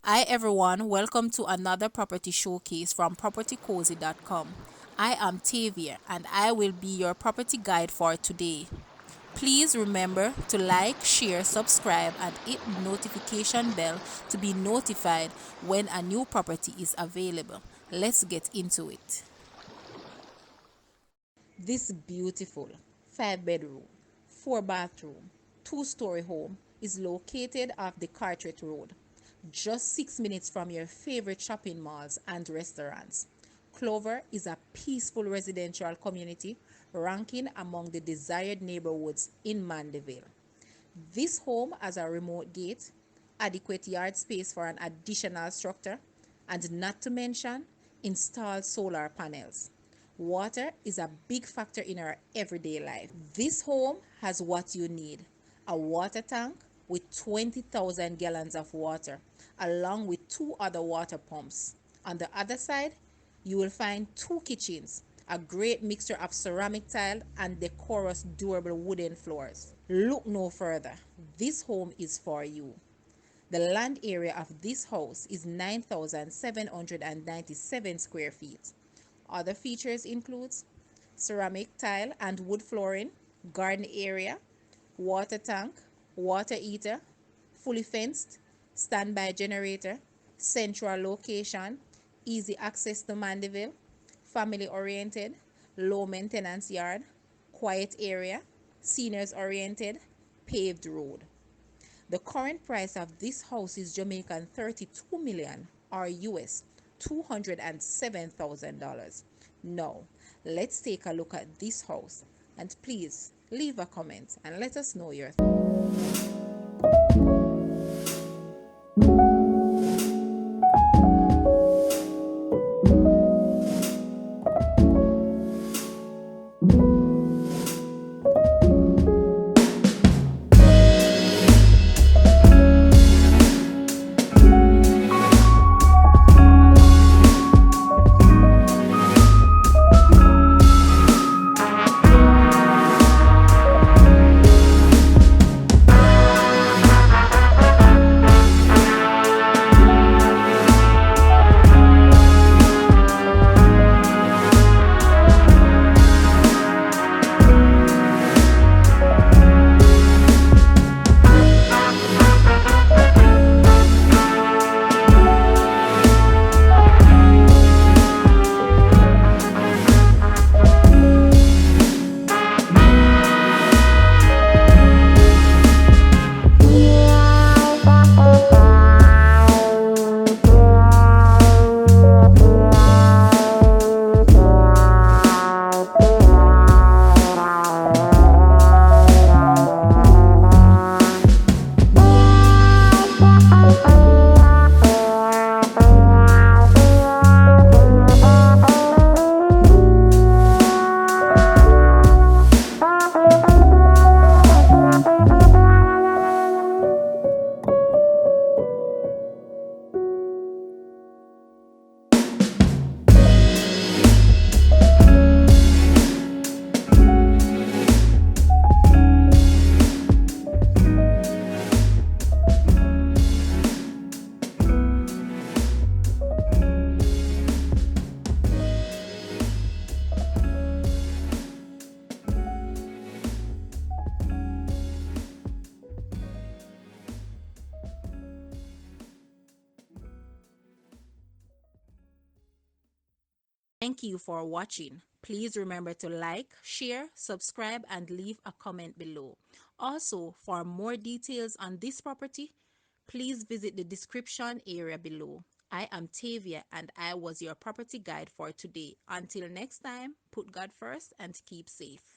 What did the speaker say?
Hi everyone, welcome to another property showcase from PropertyCozy.com. I am Tavia and I will be your property guide for today. Please remember to like, share, subscribe and hit the notification bell to be notified when a new property is available. Let's get into it. This beautiful 5-bedroom, 4-bathroom, 2-story home is located off Decarteret Road, just 6 minutes from your favorite shopping malls and restaurants. Clover is a peaceful residential community ranking among the desired neighborhoods in Mandeville. This home has a remote gate, adequate yard space for an additional structure, and not to mention, installed solar panels. Water is a big factor in our everyday life. This home has what you need: a water tank with 20,000 gallons of water, along with 2 other water pumps. On the other side, you will find 2 kitchens, a great mixture of ceramic tile and decorous durable wooden floors. Look no further. This home is for you. The land area of this house is 9,797 square feet. Other features include ceramic tile and wood flooring, garden area, water tank, water heater, fully fenced, standby generator, central location, easy access to Mandeville, family oriented, low maintenance yard, quiet area, seniors oriented, paved road. The current price of this house is Jamaican 32 million or US $207,000. Now, let's take a look at this house and please leave a comment and let us know your thoughts. Thank you for watching. Please remember to like, share, subscribe, and leave a comment below. Also, for more details on this property, please visit the description area below. I am Tavia and I was your property guide for today. Until next time, put God first and keep safe.